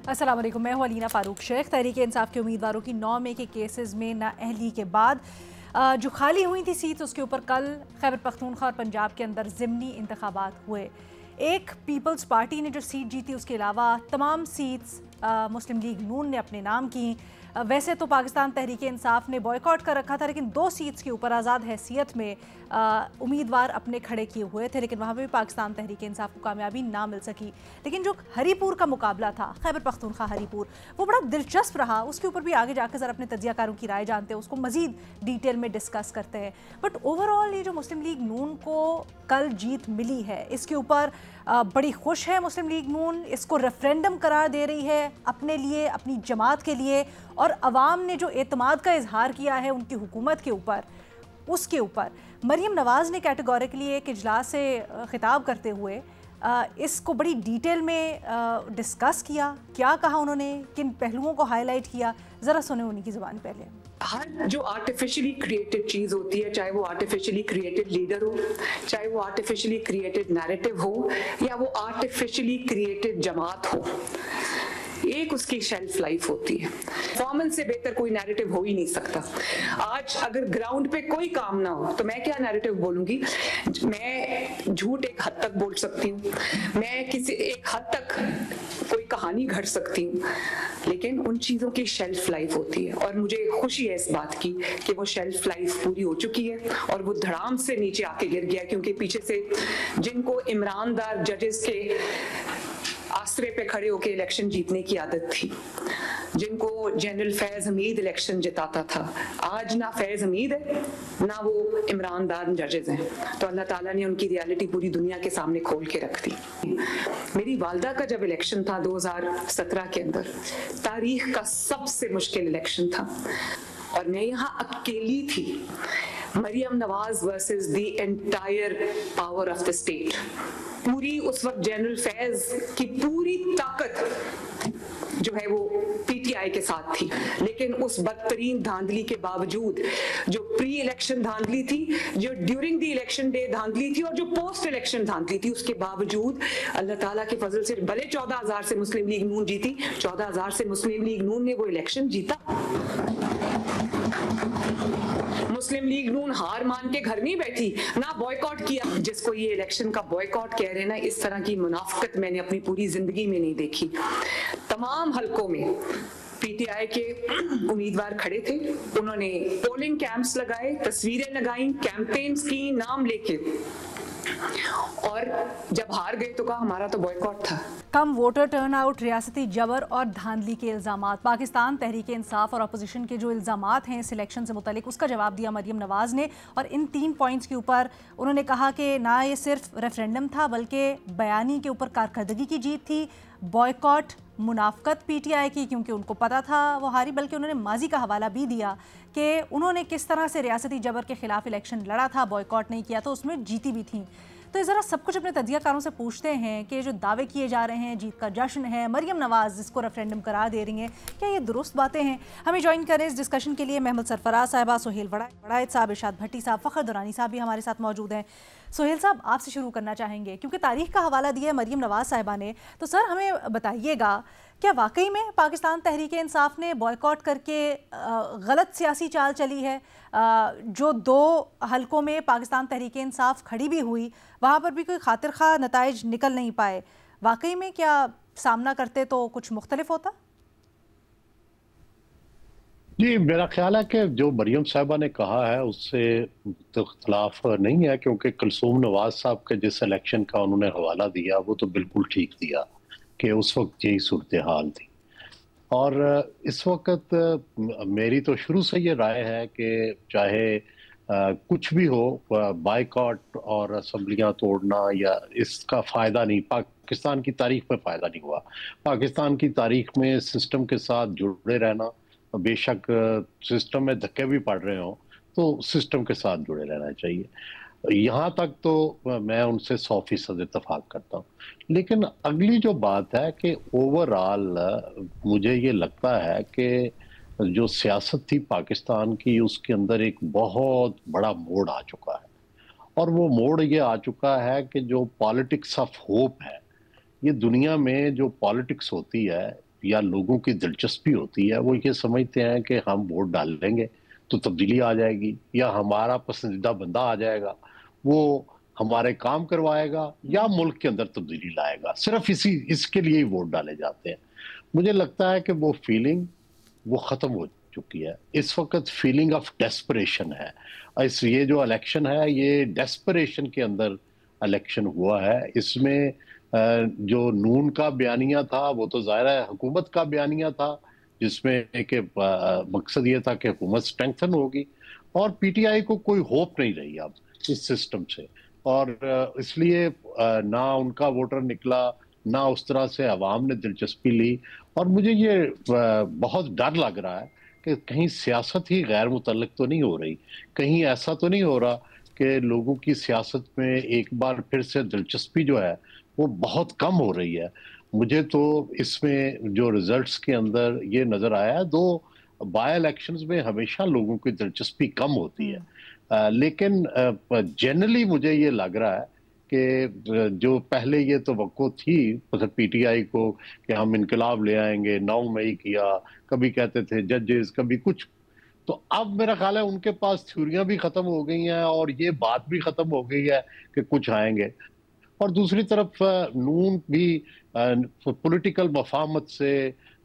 अस्सलाम वालेकुम, मैं हूं अलीना फ़ारूक शेख। तहरीक इंसाफ के उम्मीदवारों की 9 मई के केसेस में नाअहली के बाद जो खाली हुई थी सीट, उसके ऊपर कल खैबर पख्तूनख्वा और पंजाब के अंदर ज़िमनी इंतखाबात हुए। एक पीपल्स पार्टी ने जो सीट जीती, उसके अलावा तमाम सीट्स मुस्लिम लीग नून ने अपने नाम की। वैसे तो पाकिस्तान तहरीक इंसाफ ने बॉयकॉट कर रखा था, लेकिन 2 सीट्स के ऊपर आज़ाद हैसियत में उम्मीदवार अपने खड़े किए हुए थे, लेकिन वहाँ पर भी पाकिस्तान तहरीक इंसाफ को कामयाबी ना मिल सकी। लेकिन जो हरीपुर का मुकाबला था, खैबर पख्तूनख्वा हरीपुर, वो बड़ा दिलचस्प रहा। उसके ऊपर भी आगे जाकर ज़रा अपने तजियाकारों की राय जानते हैं, उसको मज़ीद डिटेल में डिस्कस करते हैं। बट ओवरऑल ये जो मुस्लिम लीग नून को कल जीत मिली है, इसके ऊपर बड़ी खुश है मुस्लिम लीग नून। इसको रेफरेंडम करार दे रही है अपने लिए, अपनी जमात के लिए, और अवाम ने जो एतमाद का इजहार किया है उनकी हुकूमत के ऊपर, उसके ऊपर मरीम नवाज़ ने कैटेगोरिकली एक इजलास से खिताब करते हुए इसको बड़ी डिटेल में डिस्कस किया। क्या कहा उन्होंने, किन पहलुओं को हाईलाइट किया, ज़रा सुने उन्हीं की ज़ुबान पहले। हर जो आर्टिफिशियली क्रिएटेड चीज होती है, चाहे वो आर्टिफिशियली क्रिएटेड लीडर हो, चाहे वो आर्टिफिशियली क्रिएटेड नैरेटिव हो, या वो आर्टिफिशियली क्रिएटेड जमात हो, एक उसकी शेल्फ लाइफ होती है। परफॉर्मेंस से बेहतर कोई नैरेटिव हो ही नहीं सकता। आज अगर ग्राउंड पे कोई काम ना हो तो मैं क्या नैरेटिव बोलूंगी? मैं झूठ एक हद तक बोल सकती हूँ, मैं किसी एक हद तक कोई कहानी घड़ सकती हूँ, लेकिन उन चीजों की शेल्फ लाइफ होती है। और मुझे खुशी है इस बात की कि वो शेल्फ लाइफ पूरी हो चुकी है और वो धड़ाम से नीचे आके गिर गया, क्योंकि पीछे से जिनको इमरानदार जजेस के आसरे पे खड़े होकर इलेक्शन जीतने की आदत थी, जिनको जनरल फैज हमीद इलेक्शन जिताता था, आज ना फैज हमीद है ना वो इमरानदार जजेस हैं। तो अल्लाह ताला ने उनकी रियलिटी पूरी दुनिया के सामने खोल के रख दी। मेरी वालदा का जब इलेक्शन था 2017 के अंदर, तारीख का सबसे मुश्किल इलेक्शन था और मैं यहाँ अकेली थी। Maryam Nawaz versus the entire power of the state. पूरी उस वक्त जनरल फैज की पूरी ताकत जो है वो पीटीआई के साथ थी, लेकिन उस बदतरीन धांधली के बावजूद, जो प्री इलेक्शन धांधली थी, जो ड्यूरिंग द इलेक्शन डे धांधली थी और जो पोस्ट इलेक्शन धांधली थी, उसके बावजूद अल्लाह ताला के फजल से भले 14,000 से मुस्लिम लीग नून जीती, 14,000 से मुस्लिम लीग नून ने वो इलेक्शन जीता। मुस्लिम लीग नून हार मान के घर नहीं बैठी, ना बॉयकॉट किया। जिसको ये इलेक्शन का बॉयकॉट कह रहे हैं ना, इस तरह की मुनाफिकत मैंने अपनी पूरी जिंदगी में नहीं देखी। तमाम हलकों में पीटीआई के उम्मीदवार खड़े थे, उन्होंने पोलिंग कैंप्स लगाए, तस्वीरें लगाई, कैंपेन्स की, नाम लेके, और जब हार गए तो कहा हमारा तो बॉयकॉट था। कम वोटर टर्नआउट, रियासती जबर और धांधली के इल्जामात, पाकिस्तान तहरीक इंसाफ और अपोजिशन के जो इल्जामात हैं इस इलेक्शन से मुतालिक, उसका जवाब दिया मरियम नवाज़ ने। और इन 3 पॉइंट्स के ऊपर उन्होंने कहा कि ना ये सिर्फ रेफरेंडम था, बल्कि बयानी के ऊपर कारकर्दगी की जीत थी, बॉयकॉट मुनाफकत पीटीआई की, क्योंकि उनको पता था वो हारी। बल्कि उन्होंने माजी का हवाला भी दिया कि उन्होंने किस तरह से रियासती जबर के खिलाफ इलेक्शन लड़ा था, बॉयकॉट नहीं किया, तो उसमें जीती भी थी। तो ज़रा सब कुछ अपने तजियाकारों से पूछते हैं कि जो दावे किए जा रहे हैं, जीत का जश्न है, मरियम नवाज़ जिसको रेफरेंडम करार दे रही हैं, क्या ये दुरुस्त बातें हैं? हमें ज्वाइन करें इस डिस्कशन के लिए महमूद सरफराज साहिबा, सुहेल वड़ायत साहब, इरशाद भट्टी साहब, फ़खर दुरानी साहब भी हमारे साथ मौजूद हैं। सुहेल साहब, आपसे शुरू करना चाहेंगे क्योंकि तारीख का हवाला दिया है मरियम नवाज़ साहिबा ने। तो सर हमें बताइएगा, क्या वाकई में पाकिस्तान तहरीक इंसाफ ने बॉयकॉट करके गलत सियासी चाल चली है? जो 2 हलकों में पाकिस्तान तहरीक इंसाफ खड़ी भी हुई, वहाँ पर भी कोई खातिर खा नताइज निकल नहीं पाए। वाकई में क्या सामना करते तो कुछ मुख्तलिफ होता? जी, मेरा ख्याल है कि जो मरियम साहिबा ने कहा है उससे तो इख्तलाफ नहीं है, क्योंकि कुलसूम नवाज साहब के जिस इलेक्शन का उन्होंने हवाला दिया वो तो बिल्कुल ठीक दिया कि उस वक्त यही सूरत हाल थी। और इस वक्त मेरी तो शुरू से ये राय है कि चाहे कुछ भी हो, बाइकॉट और असम्बलियां तोड़ना या इसका फ़ायदा नहीं, पाकिस्तान की तारीख में फ़ायदा नहीं हुआ। पाकिस्तान की तारीख में सिस्टम के साथ जुड़े रहना, बेशक सिस्टम में धक्के भी पड़ रहे हो तो सिस्टम के साथ जुड़े रहना चाहिए। यहाँ तक तो मैं उनसे 100% इत्तेफाक करता हूँ। लेकिन अगली जो बात है कि ओवरऑल मुझे ये लगता है कि जो सियासत थी पाकिस्तान की, उसके अंदर एक बहुत बड़ा मोड़ आ चुका है। और वो मोड़ ये आ चुका है कि जो पॉलिटिक्स ऑफ होप है, ये दुनिया में जो पॉलिटिक्स होती है या लोगों की दिलचस्पी होती है वो ये समझते हैं कि हम वोट डाल देंगे तो तब्दीली आ जाएगी, या हमारा पसंदीदा बंदा आ जाएगा, वो हमारे काम करवाएगा या मुल्क के अंदर तब्दीली लाएगा। सिर्फ इसके लिए ही वोट डाले जाते हैं। मुझे लगता है कि वो फीलिंग वो खत्म हो चुकी है। इस वक्त फीलिंग ऑफ डेस्परेशन है। ये जो इलेक्शन है ये डेस्परेशन के अंदर इलेक्शन हुआ है। इसमें जो नून का बयानिया था वो तो ज़ाहिर है हुकूमत का बयानिया था, जिसमें कि मकसद ये था कि हुकूमत स्ट्रेंथन होगी, और पीटीआई को कोई होप नहीं रही अब इस सिस्टम से, और इसलिए ना उनका वोटर निकला, ना उस तरह से अवाम ने दिलचस्पी ली। और मुझे ये बहुत डर लग रहा है कि कहीं सियासत ही गैर मुतल्लिक तो नहीं हो रही, कहीं ऐसा तो नहीं हो रहा कि लोगों की सियासत में एक बार फिर से दिलचस्पी जो है वो बहुत कम हो रही है। मुझे तो इसमें जो रिजल्ट्स के अंदर ये नजर आया है, 2 बाय इलेक्शंस में हमेशा लोगों की दिलचस्पी कम होती है, लेकिन जनरली मुझे ये लग रहा है कि जो पहले ये तवक्को थी मतलब पीटीआई को कि हम इनकलाब ले आएंगे, 9 मई किया, कभी कहते थे जजेस, कभी कुछ, तो अब मेरा ख्याल है उनके पास थ्योरियां भी खत्म हो गई हैं और ये बात भी खत्म हो गई है कि कुछ आएंगे। और दूसरी तरफ नून भी पॉलिटिकल मफाहमत से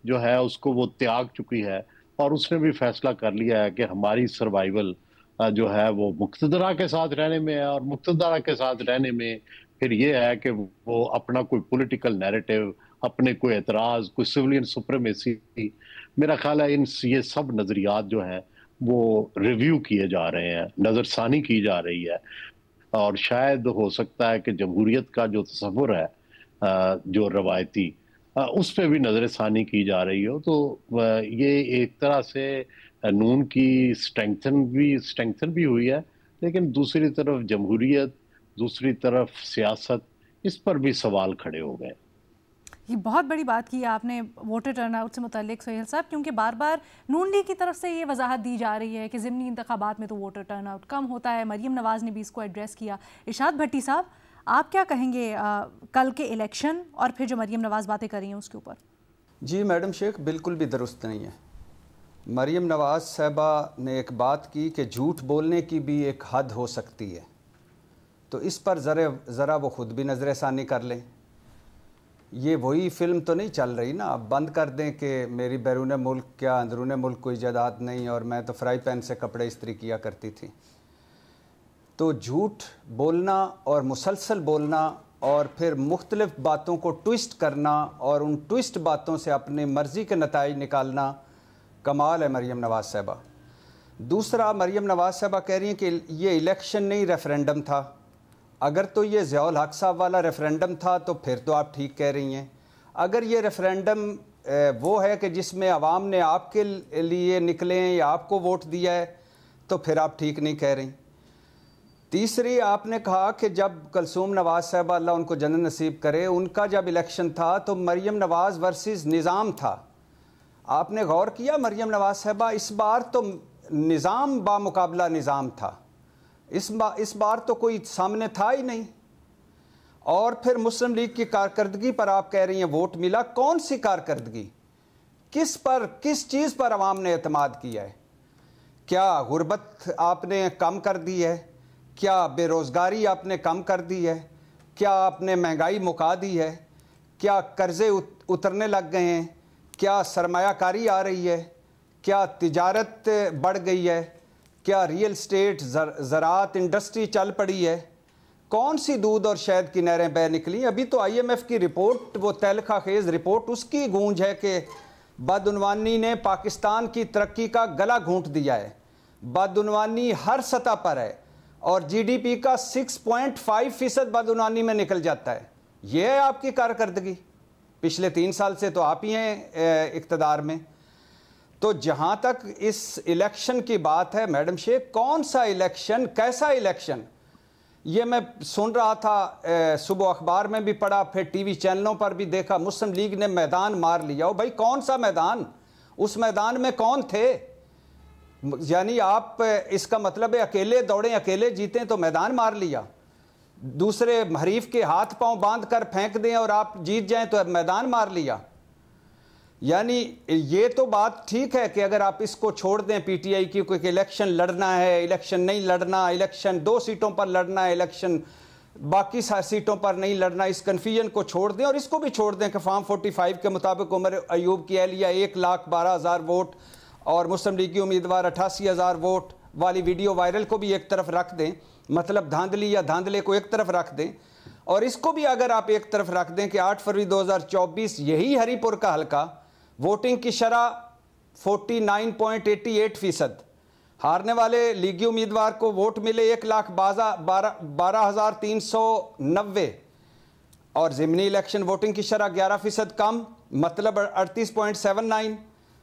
जो है उसको वो त्याग चुकी है, और उसने भी फैसला कर लिया है कि हमारी सर्वाइवल जो है वो मुक्तदरा के साथ रहने में है, और मुक्तदरा के साथ रहने में फिर ये है कि वो अपना कोई पॉलिटिकल नैरेटिव, अपने कोई एतराज, कोई सिविलियन सुप्रीमेसी, मेरा ख्याल है ये सब नजरियात जो हैं वो रिव्यू किए जा रहे हैं, नजरसानी की जा रही है, और शायद हो सकता है कि जमहूरियत का जो तस्वुर है जो रवायती, उस पर भी नजरसानी की जा रही हो। तो ये एक तरह से नून की स्ट्रेंथन भी हुई है, लेकिन दूसरी तरफ जमहूरियत, दूसरी तरफ सियासत, इस पर भी सवाल खड़े हो गए। ये बहुत बड़ी बात की आपने वोटर टर्नआउट से मुतालिक सोहेल साहब, क्योंकि बार बार नून लीग की तरफ से ये वजाहत दी जा रही है कि ज़िमनी इंतखाबात में तो वोटर टर्नआउट कम होता है। मरियम नवाज़ ने भी इसको एड्रेस किया। इरशाद भट्टी साहब, आप क्या कहेंगे कल के इलेक्शन और फिर जो मरियम नवाज़ बातें कर रही हैं उसके ऊपर? जी मैडम शेख, बिल्कुल भी दुरुस्त नहीं है। मरियम नवाज़ साहबा ने एक बात की कि झूठ बोलने की भी एक हद हो सकती है, तो इस पर ज़रा वो ख़ुद भी नज़रसानी कर लें। ये वही फ़िल्म तो नहीं चल रही ना, अब बंद कर दें कि मेरी बैरून मुल्क क्या अंदरून मुल्क कोई जायदाद नहीं और मैं तो फ्राई पैन से कपड़े इस्त्री किया करती थी। तो झूठ बोलना और मुसलसल बोलना और फिर मुख्तलिफ बातों को ट्विस्ट करना और उन ट्विस्ट बातों से अपनी मर्ज़ी के नताइज निकालना कमाल है मरियम नवाज़ साहबा। दूसरा, मरियम नवाज़ साहबा कह रही हैं कि ये इलेक्शन नहीं रेफरेंडम था। अगर तो ये ज़ियाउल हक साहब वाला रेफरेंडम था तो फिर तो आप ठीक कह रही हैं। अगर ये रेफरेंडम वो है कि जिसमें आवाम ने आपके लिए निकले हैं या आपको वोट दिया है, तो फिर आप ठीक नहीं कह रही। तीसरी, आपने कहा कि जब कुलसूम नवाज़ साहबा अल्लाह उनको जन्नत नसीब करे, उनका जब इलेक्शन था तो मरियम नवाज़ वर्सेस निज़ाम था। आपने गौर किया मरियम नवाज़ साहबा, इस बार तो निज़ाम बामुकाबला निज़ाम था, इस बार तो कोई सामने था ही नहीं। और फिर मुस्लिम लीग की कारकर्दगी पर आप कह रही हैं वोट मिला। कौन सी कारकर्दगी? किस पर, किस चीज़ पर अवाम ने एतमाद किया है? क्या गुर्बत आपने कम कर दी है? क्या बेरोज़गारी आपने कम कर दी है? क्या आपने महंगाई मुका दी है? क्या कर्ज़े उतरने लग गए हैं? क्या सरमायाकारी आ रही है? क्या तिजारत बढ़ गई है? क्या रियल स्टेट ज़राअत इंडस्ट्री चल पड़ी है? कौन सी दूध और शहद की नहरें बह निकली? अभी तो IMF की रिपोर्ट, वो तहलका खेज़ रिपोर्ट, उसकी गूंज है कि बदउनवानी ने पाकिस्तान की तरक्की का गला घूंट दिया है। बदउनवानी हर सतह पर है और GDP का 6.5% बदउनवानी में निकल जाता है। ये है आपकी कारकर्दगी। पिछले 3 साल से तो आप ही हैं इक़्तिदार में। तो जहाँ तक इस इलेक्शन की बात है मैडम शेख, कौन सा इलेक्शन, कैसा इलेक्शन? ये मैं सुन रहा था, सुबह अखबार में भी पढ़ा, फिर TV चैनलों पर भी देखा, मुस्लिम लीग ने मैदान मार लिया। ओ भाई, कौन सा मैदान? उस मैदान में कौन थे? यानी आप, इसका मतलब है अकेले दौड़े अकेले जीतें तो मैदान मार लिया, दूसरे हरीफ के हाथ पांव बांध कर फेंक दें और आप जीत जाएं तो मैदान मार लिया। यानी ये तो बात ठीक है कि अगर आप इसको छोड़ दें पीटीआई की, कोई इलेक्शन लड़ना है, इलेक्शन नहीं लड़ना, इलेक्शन 2 सीटों पर लड़ना है, इलेक्शन बाकी सीटों पर नहीं लड़ना, इस कन्फ्यूजन को छोड़ दें और इसको भी छोड़ दें कि फॉर्म 45 के मुताबिक उमर अयूब की एहलिया 1,12,000 वोट और मुस्लिम लीग की उम्मीदवार 88,000 वोट वाली वीडियो वायरल को भी एक तरफ रख दें, मतलब धांधली या धांधले को एक तरफ रख दें। और इसको भी अगर आप एक तरफ रख दें कि 8 फरवरी 2024 यही हरीपुर का हल्का वोटिंग की शरह 49.88%, हारने वाले लीगी उम्मीदवार को वोट मिले 1,12,390 और ज़िमनी इलेक्शन वोटिंग की शरह 11% कम, मतलब 38.79।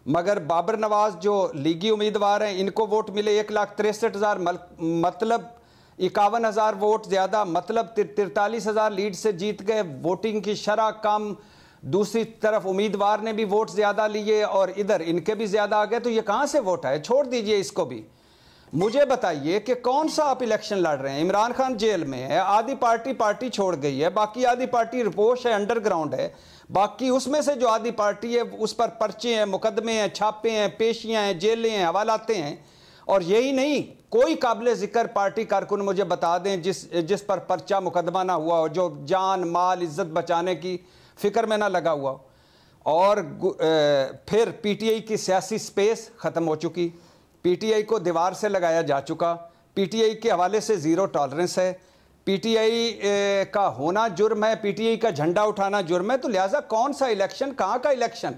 मगर बाबर नवाज जो लीगी उम्मीदवार हैं इनको वोट मिले 1,63,000, मतलब 51,000 वोट ज़्यादा, मतलब 43,000 लीड से जीत गए। वोटिंग की शरह कम, दूसरी तरफ उम्मीदवार ने भी वोट ज़्यादा लिए और इधर इनके भी ज़्यादा आ गए। तो ये कहाँ से वोट है? छोड़ दीजिए इसको भी। मुझे बताइए कि कौन सा आप इलेक्शन लड़ रहे हैं? इमरान खान जेल में है, आधी पार्टी छोड़ गई है, बाकी आधी पार्टी रिपोश है, अंडरग्राउंड है, बाकी उसमें से जो आधी पार्टी है उस पर पर्चे हैं, मुकदमे हैं, छापे हैं, पेशियाँ हैं, जेलें हैं, हवालाते हैं। और यही नहीं, कोई काबिल ज़िक्र पार्टी कारकुन मुझे बता दें जिस पर पर्चा मुकदमा ना हुआ हो, जो जान माल इज्जत बचाने की फ़िक्र में ना लगा हुआ। और फिर पीटीआई की सियासी स्पेस ख़त्म हो चुकी, पीटीआई को दीवार से लगाया जा चुका, पीटीआई के हवाले से ज़ीरो टॉलरेंस है, पीटीआई का होना जुर्म है, पीटीआई का झंडा उठाना जुर्म है। तो लिहाजा कौन सा इलेक्शन, कहाँ का इलेक्शन,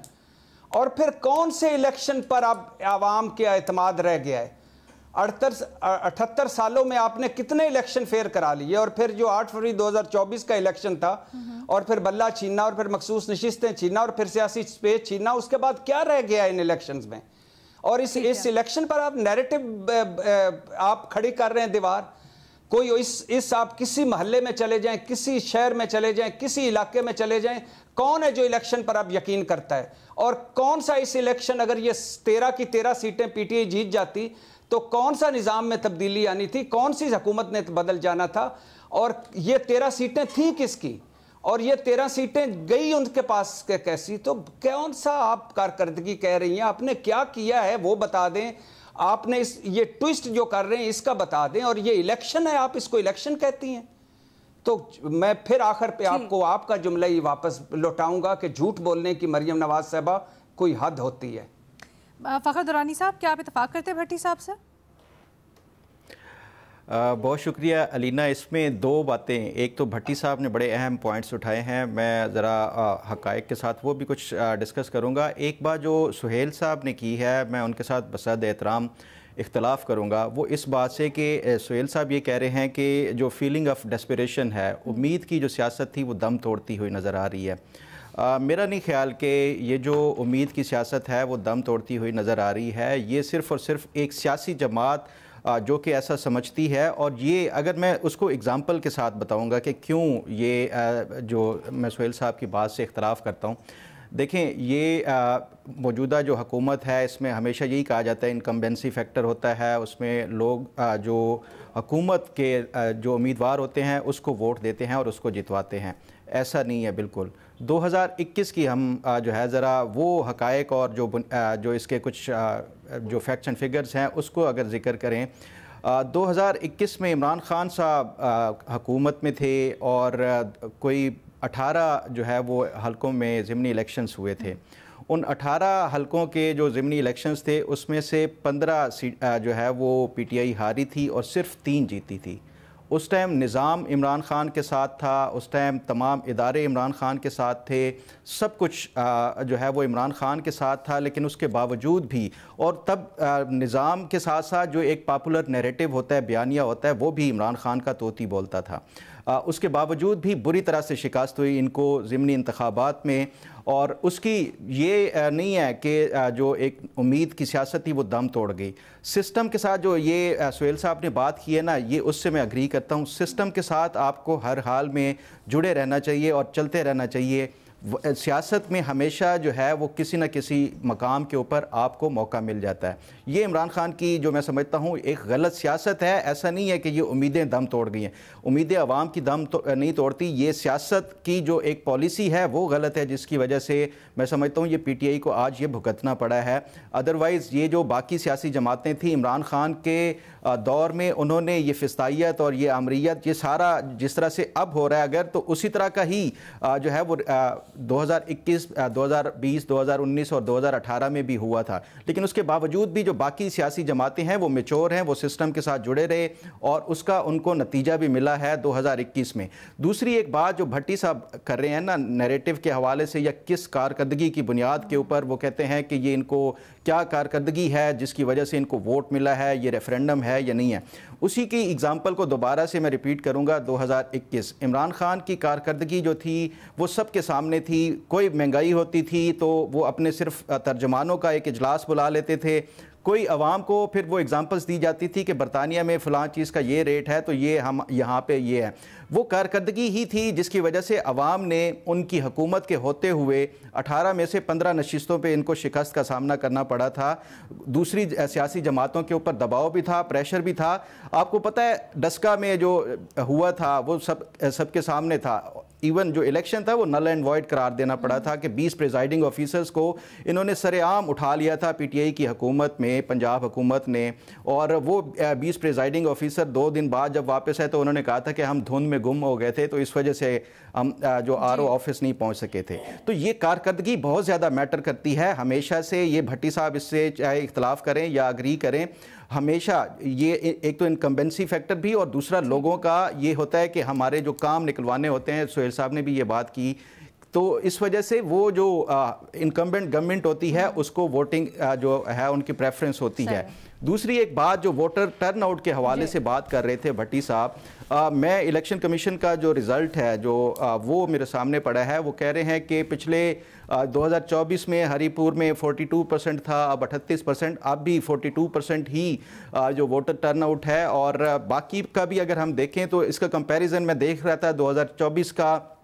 और फिर कौन से इलेक्शन पर अब आवाम के एतमाद रह गया है? 78 सालों में आपने कितने इलेक्शन फेयर करा लिए? और फिर जो 8 फरवरी 2024 का इलेक्शन था और फिर बल्ला छीनना और फिर मखसूस नशिस्तें छीनना और फिर सियासी स्पेस छीनना, उसके बाद क्या रह गया इन इलेक्शंस में? और इस इलेक्शन पर आप नैरेटिव आप खड़ी कर रहे हैं दीवार। कोई इस आप किसी महल्ले में चले जाएं, किसी शहर में चले जाएं, किसी इलाके में चले जाएं, कौन है जो इलेक्शन पर अब यकीन करता है? और कौन सा इस इलेक्शन, अगर ये 13 की 13 सीटें पीटीआई जीत जाती तो कौन सा निज़ाम में तब्दीली आनी थी, कौन सी हुकूमत ने बदल जाना था? और ये 13 सीटें थी किसकी, और ये 13 सीटें गई उनके पास कैसी? तो कौन सा आप कारकर्दगी कह रही हैं? आपने क्या किया है वो बता दें। आपने ये ट्विस्ट जो कर रहे हैं इसका बता दें। और ये इलेक्शन है, आप इसको इलेक्शन कहती हैं। तो मैं फिर आखिर पे आपको आपका जुमला ही वापस लौटाऊंगा कि झूठ बोलने की मरियम नवाज साहबा कोई हद होती है। फ़खर दुरानी साहब, क्या आप इत्तेफाक करते हैं भट्टी साहब से? बहुत शुक्रिया अलीना। इसमें 2 बातें, एक तो भट्टी साहब ने बड़े अहम पॉइंट्स उठाए हैं, मैं ज़रा हक़ाइक़ के साथ वो भी कुछ डिस्कस करूँगा। एक बात जो सुहेल साहब ने की है, मैं उनके साथ बसद एहतराम इख्तलाफ करूँगा, वो इस बात से कि सुहेल साहब ये कह रहे हैं कि जो फीलिंग ऑफ डेस्परेशन है, उम्मीद की जो सियासत थी वो दम तोड़ती हुई नज़र आ रही है। मेरा नहीं ख्याल कि ये जो उम्मीद की सियासत है वो दम तोड़ती हुई नज़र आ रही है। ये सिर्फ़ और सिर्फ एक सियासी जमात जो कि ऐसा समझती है, और ये अगर मैं उसको एग्ज़ाम्पल के साथ बताऊंगा कि क्यों ये जो मैं सुहेल साहब की बात से इख्तलाफ करता हूँ। देखें, ये मौजूदा जो हुकूमत है इसमें हमेशा यही कहा जाता है इनकम्बेंसी फैक्टर होता है, उसमें लोग जो हुकूमत के जो उम्मीदवार होते हैं उसको वोट देते हैं और उसको जितवाते हैं। ऐसा नहीं है बिल्कुल। 2021 की हम जो है ज़रा वो हक़ाइक़ और जो इसके कुछ जो फैक्ट्स एंड फिगर्स हैं उसको अगर ज़िक्र करें, 2021 में इमरान खान साहब हुकूमत में थे और कोई 18 जो है वो हलकों में ज़िमनी इलेक्शंस हुए थे। उन 18 हलकों के जो ज़िमनी इलेक्शंस थे उसमें से 15 सीट जो है वो पीटीआई हारी थी और सिर्फ 3 जीती थी। उस टाइम निज़ाम इमरान खान के साथ था, उस टाइम तमाम इदारे इमरान खान के साथ थे, सब कुछ जो है वो इमरान खान के साथ था। लेकिन उसके बावजूद भी, और तब निज़ाम के साथ साथ जो एक पॉपुलर नैरेटिव होता है, बयानिया होता है, वो भी इमरान खान का तोती बोलता था। उसके बावजूद भी बुरी तरह से शिकस्त हुई इनको ज़िमनी इंतखाबात में। और उसकी ये नहीं है कि जो एक उम्मीद की सियासत थी वो दम तोड़ गई। सिस्टम के साथ जो ये सुहेल साहब ने बात की है ना, ये उससे मैं अग्री करता हूँ। सिस्टम के साथ आपको हर हाल में जुड़े रहना चाहिए और चलते रहना चाहिए। सियासत में हमेशा जो है वो किसी न किसी मकाम के ऊपर आपको मौका मिल जाता है। ये इमरान खान की जो मैं समझता हूँ एक गलत सियासत है। ऐसा नहीं है कि ये उम्मीदें दम तोड़ गई हैं, उम्मीदें अवाम की दम नहीं तोड़ती। ये सियासत की जो एक पॉलिसी है वो गलत है, जिसकी वजह से मैं समझता हूँ ये PTI को आज ये भुगतना पड़ा है। अदरवाइज़ ये जो बाकी सियासी जमातें थी इमरान खान के दौर में, उन्होंने ये फिस्तायत और ये आमरीत, ये सारा जिस तरह से अब हो रहा है अगर, तो उसी तरह का ही जो है वो 2021, 2020, 2019 और 2018 में भी हुआ था। लेकिन उसके बावजूद भी जो बाकी सियासी जमातें हैं वो मैच्योर हैं, वो सिस्टम के साथ जुड़े रहे और उसका उनको नतीजा भी मिला है 2021 में। दूसरी एक बात जो भट्टी साहब कर रहे हैं ना नैरेटिव के हवाले से, या किस कारकर्दगी की बुनियाद के ऊपर वो कहते हैं कि ये इनको क्या कारकर्दगी है जिसकी वजह से इनको वोट मिला है, ये रेफरेंडम है या नहीं है, उसी की एग्जाम्पल को दोबारा से मैं रिपीट करूंगा। 2021 इमरान खान की कारकर्दगी जो थी वो सबके सामने थी। कोई महंगाई होती थी तो वो अपने सिर्फ तर्जमानों का एक इजलास बुला लेते थे, कोई अवाम को फिर वो एग्जांपल्स दी जाती थी कि बरतानिया में फ़लाँ चीज़ का ये रेट है तो ये हम यहाँ पे ये है। वो कारकर्दगी ही थी जिसकी वजह से अवाम ने उनकी हुकूमत के होते हुए 18 में से 15 नशिस्तों पे इनको शिकस्त का सामना करना पड़ा था। दूसरी सियासी जमातों के ऊपर दबाव भी था, प्रेशर भी था। आपको पता है डस्का में जो हुआ था वो सबके सामने था। इवन जो इलेक्शन था वो नल एंड वॉइड करार देना पड़ा था कि 20 प्रिजाइडिंग ऑफिसर्स को इन्होंने सरेआम उठा लिया था PTI की हुकूमत में, पंजाब हुकूमत ने। और वो 20 प्रिजाइडिंग ऑफिसर 2 दिन बाद जब वापस आए तो उन्होंने कहा था कि हम धुंध में गुम हो गए थे, तो इस वजह से हम जो RO ऑफिस नहीं पहुंच सके थे। तो ये कारकर्दगी बहुत ज़्यादा मैटर करती है हमेशा से। ये भट्टी साहब इससे चाहे इख्तलाफ करें या अग्री करें, हमेशा ये एक तो इनकम्बेंसी फैक्टर भी और दूसरा लोगों का ये होता है कि हमारे जो काम निकलवाने होते हैं, सुहेल साहब ने भी ये बात की, तो इस वजह से वो जो इनकम्बेंट गवर्नमेंट होती है उसको वोटिंग जो है उनकी प्रेफरेंस होती है। दूसरी एक बात जो वोटर टर्नआउट के हवाले से बात कर रहे थे भट्टी साहब, मैं इलेक्शन कमीशन का जो रिज़ल्ट है जो वो मेरे सामने पड़ा है, वो कह रहे हैं कि पिछले 2024 में हरीपुर में 42% था, अब 38%, अब भी 42% ही जो वोटर टर्नआउट है। और बाकी का भी अगर हम देखें तो इसका कंपैरिजन मैं देख रहा था 2024 का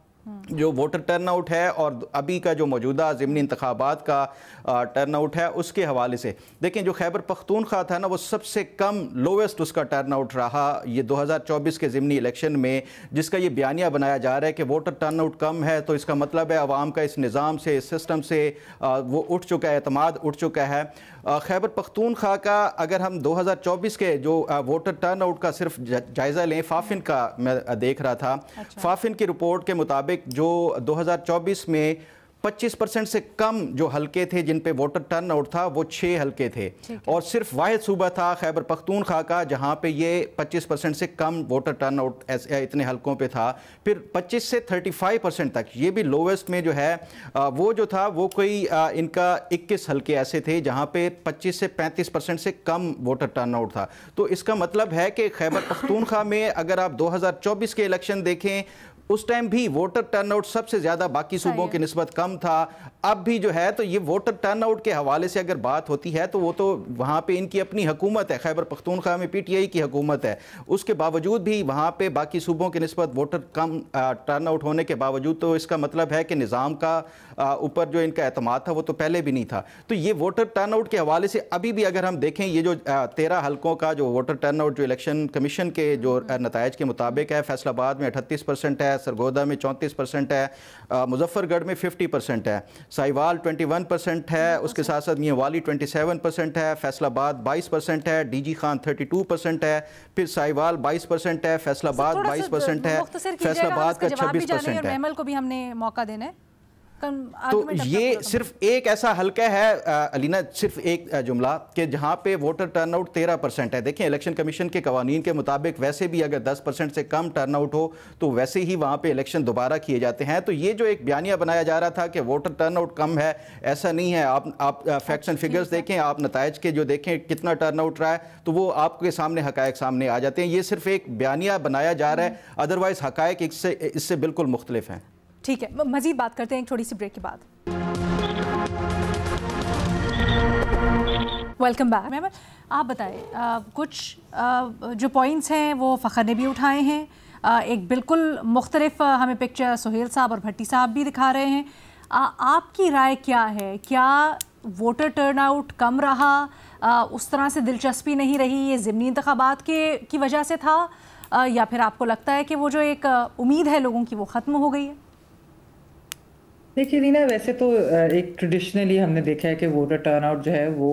जो वोटर टर्नआउट है और अभी का जो मौजूदा ज़िमनी इंतखाबात का टर्नआउट है उसके हवाले से देखें। जो खैबर पख्तूनख्वा था ना वो सबसे कम लोवेस्ट उसका टर्नआउट रहा ये 2024 के ज़िमनी इलेक्शन में, जिसका ये बयानिया बनाया जा रहा है कि वोटर टर्नआउट कम है तो इसका मतलब है अवाम का इस निज़ाम से, इस सिस्टम से वो उठ चुका है, एतमाद उठ चुका है। खैबर पख्तूनख्वा का अगर हम 2024 के जो वोटर टर्नआउट का सिर्फ जायज़ा लें, फाफिन का मैं देख रहा था, फाफिन की रिपोर्ट के मुताबिक जो 2024 में 25% से कम जो हलके थे जिन पे वोटर टर्नआउट था वो 6 हलके थे और सिर्फ वाहिद सूबा था खैबर पख्तूनख्वा का जहां पे ये 25% से कम वोटर टर्नआउट इतने हलकों पे था। फिर 25 से 35% तक ये भी लोवेस्ट में जो है वो जो था वो कोई इनका 21 हलके ऐसे थे जहां पे 25 से 35% से कम वोटर टर्नआउट था। तो इसका मतलब है कि खैबर पख्तूनख्वा में अगर आप 2024 के इलेक्शन देखें उस टाइम भी वोटर टर्नआउट सबसे ज़्यादा बाकी सूबों की निस्बत कम था। अब भी जो है तो ये वोटर टर्नआउट के हवाले से अगर बात होती है तो वो तो वहाँ पे इनकी अपनी हुकूमत है, खैबर पख्तूनख्वा में PTI की हुकूमत है, उसके बावजूद भी वहाँ पे बाकी सूबों की निस्बत वोटर कम टर्नआउट होने के बावजूद, तो इसका मतलब है कि निज़ाम का ऊपर जो इनका एतमाद था वो तो पहले भी नहीं था। तो ये वोटर टर्नआउट के हवाले से अभी भी अगर हम देखें ये जो 13 हलकों का जो वोटर टर्नआउट जो इलेक्शन कमीशन के जो नताइज के मुताबिक है, फैसलाबाद में 38% है, सरगोदा में 34% है, मुजफ्फरगढ़ में 50% है, साहिवाल 21% है, उसके साथ साथ मियांवाली 27% है, फैसलाबाद 22% है, DG खान 32% है, फिर साहिवाल 22% है, फैसलाबाद 22% है, फैसलाबाद का 26% है। महमल को भी हमने मौका देना है। तो ये सिर्फ एक ऐसा हल्का है अलीना, सिर्फ एक जुमला कि जहाँ पे वोटर टर्नआउट 13% है। देखिए इलेक्शन कमीशन के कवानीन के मुताबिक वैसे भी अगर 10% से कम टर्नआउट हो तो वैसे ही वहाँ पे इलेक्शन दोबारा किए जाते हैं। तो ये जो एक बयानिया बनाया जा रहा था कि वोटर टर्नआउट कम है, ऐसा नहीं है। आप फैक्ट्स एंड फिगर्स देखें, आप नताइज के जो देखें कितना टर्नआउट रहा है तो वो आपके सामने हकायक सामने आ जाते हैं। ये सिर्फ एक बयानिया बनाया जा रहा है, अदरवाइज हकायक इससे बिल्कुल मुख्तलिफ हैं। ठीक है, मजीद बात करते हैं एक छोटी सी ब्रेक के बाद। Welcome back. मैम आप बताएं कुछ जो पॉइंट्स हैं वो फ़खर ने भी उठाए हैं, एक बिल्कुल मुख्तलिफ हमें पिक्चर सुहेल साहब और भट्टी साहब भी दिखा रहे हैं। आपकी राय क्या है? क्या वोटर टर्नआउट कम रहा, उस तरह से दिलचस्पी नहीं रही, ये ज़िमनी इंतखाबात की वजह से था, या फिर आपको लगता है कि वो जो एक उम्मीद है लोगों की वो ख़त्म हो गई है? देखिए रीना, वैसे तो एक ट्रेडिशनली हमने देखा है कि वोटर टर्नआउट जो है वो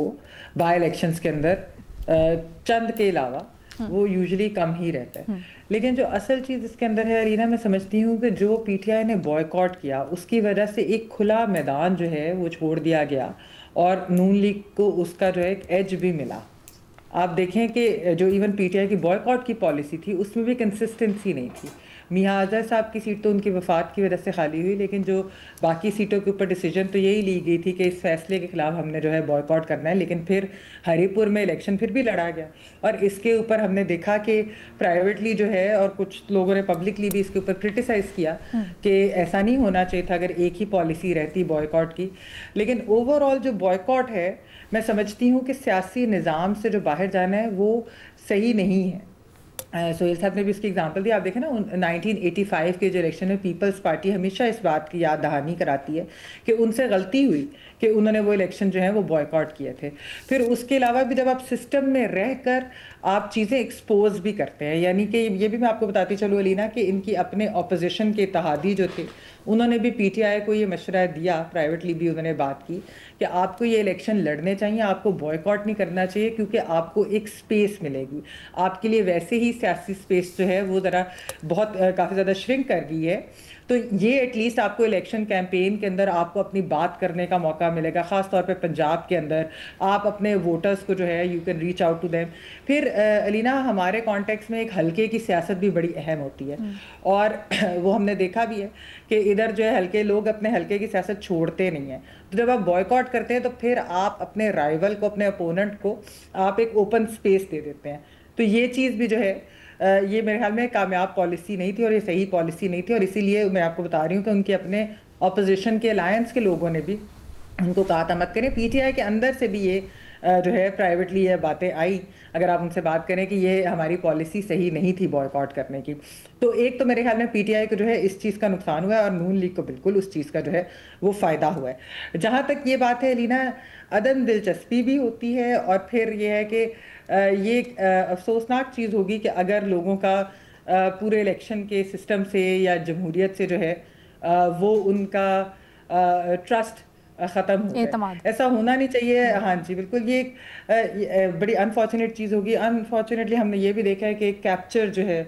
बाय इलेक्शंस के अंदर चंद के अलावा वो यूजुअली कम ही रहता है। लेकिन जो असल चीज़ इसके अंदर है रीना, मैं समझती हूँ कि जो पीटीआई ने बॉयकॉट किया उसकी वजह से एक खुला मैदान जो है वो छोड़ दिया गया और नून लीग को उसका जो है एक एज भी मिला। आप देखें कि जो इवन पीटीआई की बॉयकॉट की पॉलिसी थी उसमें भी कंसिस्टेंसी नहीं थी। मियां अजहर साहब की सीट तो उनकी वफात की वजह से खाली हुई, लेकिन जो बाकी सीटों के ऊपर डिसीजन तो यही ली गई थी कि इस फैसले के खिलाफ हमने जो है बॉयकॉट करना है। लेकिन फिर हरीपुर में इलेक्शन फिर भी लड़ा गया और इसके ऊपर हमने देखा कि प्राइवेटली जो है और कुछ लोगों ने पब्लिकली भी इसके ऊपर क्रिटिसाइज़ किया कि ऐसा नहीं होना चाहिए था अगर एक ही पॉलिसी रहती बॉयकॉट की। लेकिन ओवरऑल जो बॉयकॉट है, मैं समझती हूँ कि सियासी निज़ाम से जो बाहर जाना है वो सही नहीं है। सोहेल साहब ने भी इसकी एग्जांपल दी। आप देखें ना 1985 के जो इलेक्शन में पीपल्स पार्टी हमेशा इस बात की याद दहानी कराती है कि उनसे गलती हुई कि उन्होंने वो इलेक्शन जो है वो बॉयकॉट किए थे। फिर उसके अलावा भी जब आप सिस्टम में रहकर आप चीज़ें एक्सपोज भी करते हैं, यानी कि ये भी मैं आपको बताती चलूँ अलीना कि इनकी अपने अपोजिशन के इत्तेहादी जो थे उन्होंने भी पीटीआई को ये मशवरा दिया, प्राइवेटली भी उन्होंने बात की कि आपको ये इलेक्शन लड़ने चाहिए, आपको बॉयकॉट नहीं करना चाहिए क्योंकि आपको एक स्पेस मिलेगी। आपके लिए वैसे ही सियासी स्पेस जो है वो ज़रा बहुत काफ़ी ज़्यादा श्रिंक कर गई है, तो ये एटलीस्ट आपको इलेक्शन कैंपेन के अंदर आपको अपनी बात करने का मौका मिलेगा। ख़ास तौर पे पंजाब के अंदर आप अपने वोटर्स को जो है you can reach out to them. फिर अलीना, हमारे कॉन्टेक्स्ट में एक हल्के की सियासत भी बड़ी अहम होती है और वो हमने देखा भी है कि इधर जो है हल्के लोग अपने हल्के की सियासत छोड़ते नहीं हैं। तो जब आप बॉयकॉट करते हैं तो फिर आप अपने राइवल को, अपने अपोनेंट को आप एक ओपन स्पेस दे देते हैं। तो ये चीज़ भी जो है ये मेरे ख्याल में कामयाब पॉलिसी नहीं थी और ये सही पॉलिसी नहीं थी। और इसीलिए मैं आपको बता रही हूँ कि उनके अपने अपोजिशन के अलायंस के लोगों ने भी उनको कहा था मत करें। पीटीआई के अंदर से भी ये जो है प्राइवेटली ये बातें आई, अगर आप उनसे बात करें कि ये हमारी पॉलिसी सही नहीं थी बॉयकॉट करने की। तो एक तो मेरे ख्याल में पीटीआई को जो है इस चीज़ का नुकसान हुआ है और नून लीग को बिल्कुल उस चीज़ का जो है वो फ़ायदा हुआ है। जहाँ तक ये बात है लीना, अदम दिलचस्पी भी होती है और फिर ये है कि ये अफसोसनाक चीज़ होगी कि अगर लोगों का पूरे इलेक्शन के सिस्टम से या जमहूरियत से जो है वो उनका ट्रस्ट ख़त्म हो जाए। ऐसा होना नहीं चाहिए। हाँ जी बिल्कुल, ये एक बड़ी अनफॉर्चुनेट चीज़ होगी। अनफॉर्चुनेटली हमने ये भी देखा है कि कैप्चर जो है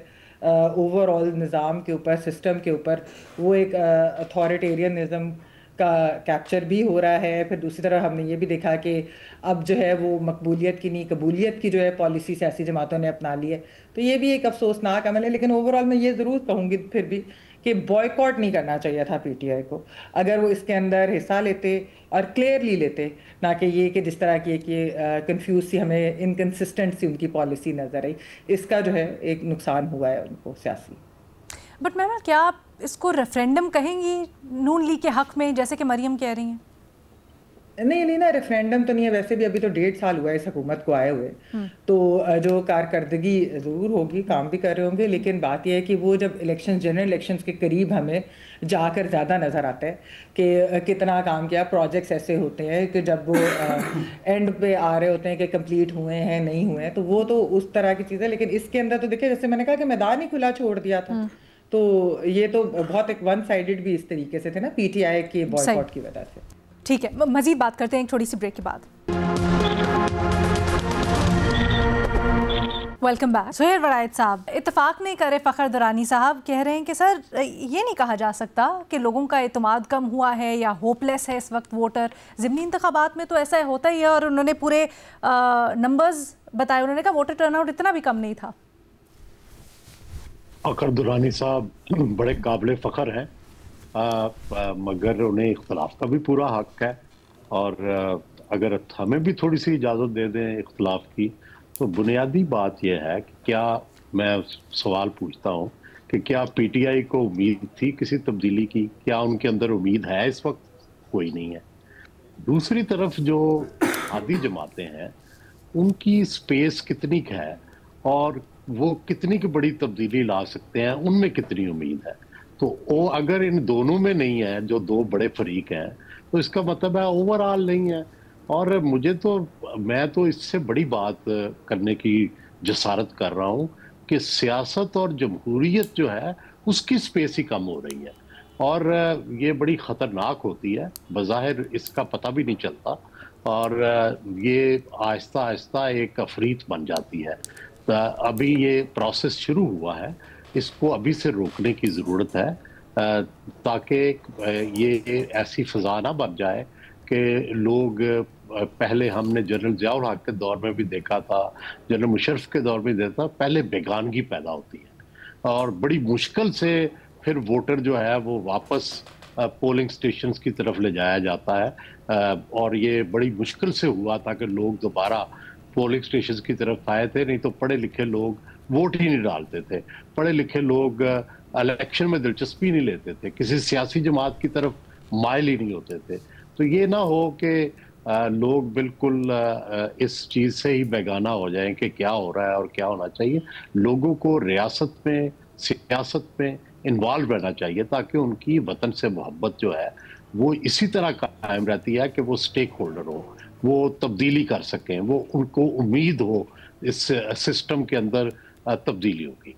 ओवरऑल निज़ाम के ऊपर, सिस्टम के ऊपर, वो एक अथॉरिटेरियनिज़म का कैप्चर भी हो रहा है। फिर दूसरी तरफ हमने ये भी देखा कि अब जो है वो मकबूलियत की नहीं कबूलियत की जो है पॉलिसी सियासी जमातों ने अपना ली है। तो ये भी एक अफसोसनाक अमल है। लेकिन ओवरऑल मैं ये ज़रूर कहूँगी फिर भी कि बॉयकॉट नहीं करना चाहिए था पीटीआई को, अगर वो इसके अंदर हिस्सा लेते और क्लियरली लेते, ना कि ये कि जिस तरह की कंफ्यूज सी हमें इनकन्सिस्टेंट सी उनकी पॉलिसी नज़र आई। इसका जो है एक नुकसान हुआ है उनको सियासी। बट मैम, क्या आप इसको रेफरेंडम कहेंगी नून लीग के हक में, जैसे कि मरियम कह रही हैं? नहीं ना, रेफरेंडम तो नहीं है। वैसे भी अभी तो 1.5 साल हुआ है इस हुकूमत को आए हुए, तो जो कारकर्दगी ज़रूर होगी, काम भी कर रहे होंगे। लेकिन बात यह है कि वो जब इलेक्शन, जनरल इलेक्शंस के करीब हमें जाकर ज़्यादा नज़र आता है कि कितना काम किया। प्रोजेक्ट्स ऐसे होते हैं कि जब वो एंड पे आ रहे होते हैं कि कंप्लीट हुए हैं नहीं हुए हैं, तो वो तो उस तरह की चीज़ है। लेकिन इसके अंदर तो देखिए, जैसे मैंने कहा कि मैदान ही खुला छोड़ दिया था, तो ये तो बहुत एक वन साइडेड भी इस तरीके से थे ना पीटीआई के बॉयकॉट की वजह से। ठीक है, मजीद बात करते हैं एक छोटी सी ब्रेक के बाद। Welcome back. सुहेल वरायत साहब इत्तेफाक नहीं करे, फ़खर दुरानी साहब कह रहे हैं कि सर ये नहीं कहा जा सकता कि लोगों का एतमाद कम हुआ है या होपलेस है इस वक्त वोटर। ज़िमनी इंतखाबात में तो ऐसा होता ही है और उन्होंने पूरे नंबर्स बताए। उन्होंने कहा वोटर टर्नआउट इतना भी कम नहीं था। फ़खर दुरानी साहब बड़े काबिल फ़ख्र हैं, मगर उन्हें इख्तलाफ का भी पूरा हक है। और अगर हमें भी थोड़ी सी इजाज़त दे दें इख्तलाफ की, तो बुनियादी बात यह है कि क्या, मैं सवाल पूछता हूँ कि क्या पीटीआई को उम्मीद थी किसी तब्दीली की? क्या उनके अंदर उम्मीद है इस वक्त? कोई नहीं है। दूसरी तरफ जो आदि जमातें हैं उनकी स्पेस कितनी है और वो कितनी की बड़ी तब्दीली ला सकते हैं, उनमें कितनी उम्मीद है? तो वो अगर इन दोनों में नहीं है, जो दो बड़े फरीक हैं, तो इसका मतलब है ओवरऑल नहीं है। और मैं तो इससे बड़ी बात करने की जसारत कर रहा हूं कि सियासत और जमहूरियत जो है उसकी स्पेस ही कम हो रही है, और ये बड़ी खतरनाक होती है। बज़ाहिर इसका पता भी नहीं चलता, और ये आहिस्ता आहिस्ता एक अफरीत बन जाती है। अभी ये प्रोसेस शुरू हुआ है, इसको अभी से रोकने की ज़रूरत है, ताकि ये ऐसी फ़ज़ा ना बन जाए कि लोग, पहले हमने जनरल ज़िया-उल हक के दौर में भी देखा था, जनरल मुशर्रफ के दौर में देखा था, पहले बेगानगी पैदा होती है और बड़ी मुश्किल से फिर वोटर जो है वो वापस पोलिंग स्टेशंस की तरफ ले जाया जाता है। और ये बड़ी मुश्किल से हुआ था कि लोग दोबारा पोलिंग स्टेशंस की तरफ आए थे, नहीं तो पढ़े लिखे लोग वोट ही नहीं डालते थे, पढ़े लिखे लोग इलेक्शन में दिलचस्पी नहीं लेते थे, किसी सियासी जमात की तरफ माइल ही नहीं होते थे। तो ये ना हो कि लोग बिल्कुल इस चीज़ से ही बेगाना हो जाएं कि क्या हो रहा है और क्या होना चाहिए। लोगों को रियासत में, सियासत में इन्वॉल्व रहना चाहिए, ताकि उनकी वतन से मोहब्बत जो है वो इसी तरह कायम रहती है कि वो स्टेक होल्डर हो, वो तब्दीली कर सकें, वो उनको उम्मीद हो इस सिस्टम के अंदर तब्दीलियों की।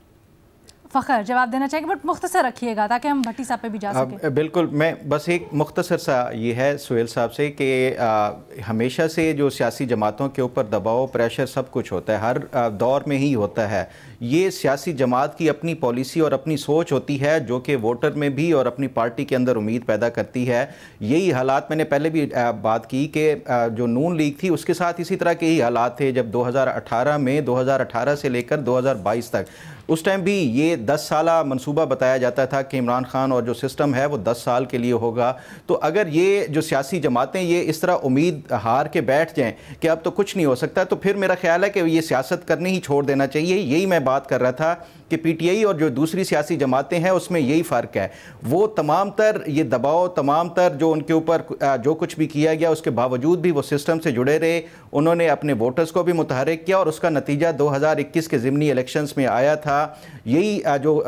फ़खर जवाब देना चाहेंगे, बट मुख्तसर रखिएगा ताकि हम भट्टी साहब पे भी जा सकें। बिल्कुल, मैं बस एक मुख्तसर सा ये है सुहेल साहब से कि हमेशा से जो सियासी जमातों के ऊपर दबाव, प्रेशर सब कुछ होता है, हर दौर में ही होता है। ये सियासी जमात की अपनी पॉलिसी और अपनी सोच होती है जो कि वोटर में भी और अपनी पार्टी के अंदर उम्मीद पैदा करती है। यही हालात मैंने पहले भी बात की कि जो नून लीग थी उसके साथ इसी तरह के ही हालात थे जब 2018 में 2018 से लेकर 2022 तक, उस टाइम भी ये 10 साला मंसूबा बताया जाता था कि इमरान खान और जो सिस्टम है वो 10 साल के लिए होगा। तो अगर ये जो सियासी जमातें ये इस तरह उम्मीद हार के बैठ जाएं कि अब तो कुछ नहीं हो सकता, तो फिर मेरा ख्याल है कि ये सियासत करनी ही छोड़ देना चाहिए। यही मैं बात कर रहा था कि पीटीआई और जो दूसरी सियासी जमातें हैं उसमें यही फ़र्क है। वो तमाम तर ये दबाव, तमाम तर जो उनके ऊपर जो कुछ भी किया गया उसके बावजूद भी वो सिस्टम से जुड़े रहे, उन्होंने अपने वोटर्स को भी मुतहरिक किया और उसका नतीजा 2021 के ज़िमनी इलेक्शंस में आया था। यही जो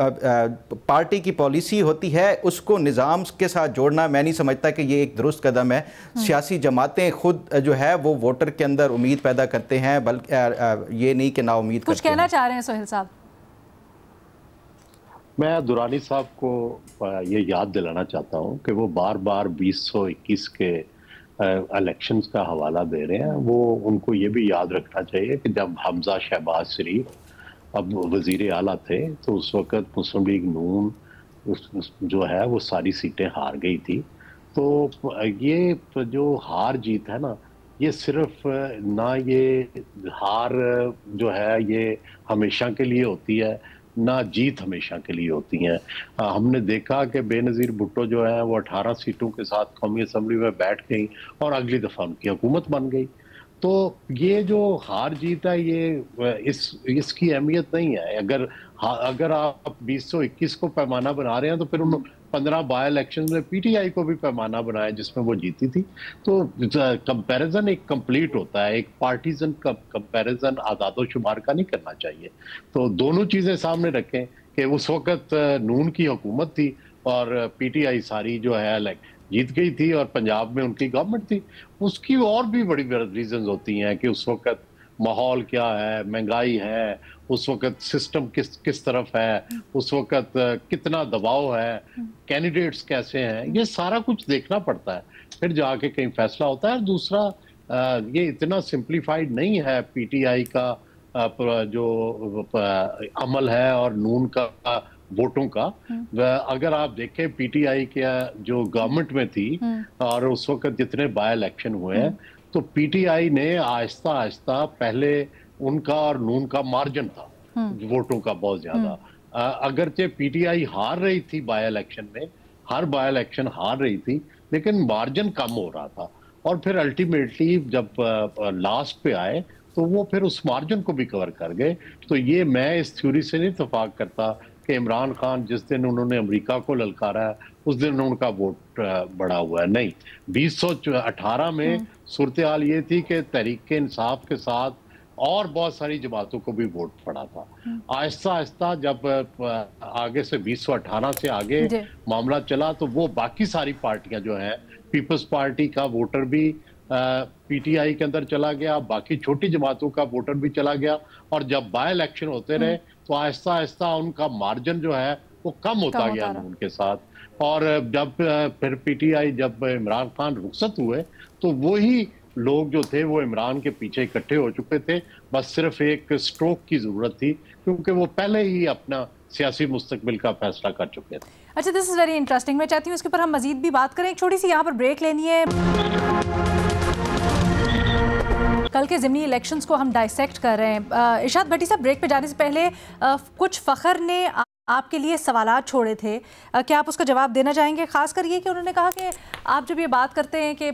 पार्टी की पॉलिसी होती है उसको निज़ाम के साथ जोड़ना, मैं नहीं समझता कि ये एक दुरुस्त कदम है। सियासी जमातें खुद जो है वो वोटर के अंदर उम्मीद पैदा करते हैं, बल्कि ये नहीं कि नाउम्मीद करते हैं। कुछ कहना चाह रहे हैं सुहेल साहब? मैं दुरानी साहब को ये याद दिलाना चाहता हूँ कि वो बार बार 2021 के इलेक्शंस का हवाला दे रहे हैं। वो उनको ये भी याद रखना चाहिए कि जब हमजा शहबाज शरीफ अब वजीर आला थे तो उस वक़्त मुस्लिम लीग नून जो है वो सारी सीटें हार गई थी। तो ये जो हार जीत है ना, ये सिर्फ ना ये हार जो है ये हमेशा के लिए होती है, ना जीत हमेशा के लिए होती हैं। हमने देखा कि बेनज़ीर भुट्टो जो है वो 18 सीटों के साथ कौमी असम्बली में बैठ गई और अगली दफ़ा उनकी हुकूमत बन गई। तो ये जो हार जीत है ये इसकी अहमियत नहीं है। अगर आप 2021 को पैमाना बना रहे हैं तो फिर उन 15 बाय इलेक्शन में पीटीआई को भी पैमाना बनाया जिसमें वो जीती थी। तो कंपैरिजन एक कंप्लीट होता है, एक पार्टीजन का कंपैरिजन आदादो शुमार का नहीं करना चाहिए। तो दोनों चीजें सामने रखें कि उस वक्त नून की हुकूमत थी और पीटीआई सारी जो है जीत गई थी और पंजाब में उनकी गवर्नमेंट थी। उसकी और भी बड़ी रीजंस होती हैं कि उस वक्त माहौल क्या है, महंगाई है, उस वक्त सिस्टम किस तरफ है, उस वक्त कितना दबाव है, कैंडिडेट्स कैसे हैं, ये सारा कुछ देखना पड़ता है, फिर जाके कहीं फैसला होता है। दूसरा ये इतना सिंप्लीफाइड नहीं है पीटीआई का जो अमल है और नून का वोटों का। अगर आप देखें पीटीआई के जो गवर्नमेंट में थी और उस वक्त जितने बाय इलेक्शन हुए हैं तो पीटीआई ने आहिस्ता आहिस्ता, पहले उनका और नून का मार्जिन था वोटों का बहुत ज्यादा। अगरचे पीटीआई हार रही थी बाय इलेक्शन में, हर बाय इलेक्शन हार रही थी, लेकिन मार्जिन कम हो रहा था और फिर अल्टीमेटली जब लास्ट पे आए तो वो फिर उस मार्जिन को भी कवर कर गए। तो ये मैं इस थ्योरी से नहीं इत्तेफाक करता कि इमरान खान जिस दिन उन्होंने अमेरिका को ललकारा है उस दिन उनका वोट बढ़ा हुआ है। नहीं, 2018 में सूरत हाल ये थी कि तहरीक इंसाफ के साथ और बहुत सारी जमातों को भी वोट पड़ा था। आहिस्ता आहिस्ता जब आगे से 2018 से आगे मामला चला तो वो बाकी सारी पार्टियां जो है, पीपल्स पार्टी का वोटर भी पीटीआई के अंदर चला गया, बाकी छोटी जमातों का वोटर भी चला गया, और जब बाय इलेक्शन होते रहे तो आहिस्ता आहिस्ता उनका मार्जिन जो है वो कम होता गया उनके साथ। और जब फिर पीटीआई, जब इमरान खान रुखसत हुए तो वही लोग जो थे वो इमरान के पीछे इकट्ठे हो चुके थे, बस सिर्फ एक स्ट्रोक की जरूरत थी, क्योंकि वो पहले ही अपना सियासी मुस्तकबिल का फैसला कर चुके थे। अच्छा, दिस इज वेरी इंटरेस्टिंग। मैं चाहती हूँ इसके ऊपर हम मजीद भी बात करें। एक छोटी सी यहाँ पर ब्रेक लेनी है। कल के ज़िमनी इलेक्शंस को हम डाइसेक्ट कर रहे हैं। इरशाद भट्टी साहब, ब्रेक पे जाने से पहले कुछ फ़खर ने आपके लिए सवालात छोड़े थे, क्या आप उसका जवाब देना चाहेंगे? खासकर ये कि उन्होंने कहा कि आप जब ये बात करते हैं कि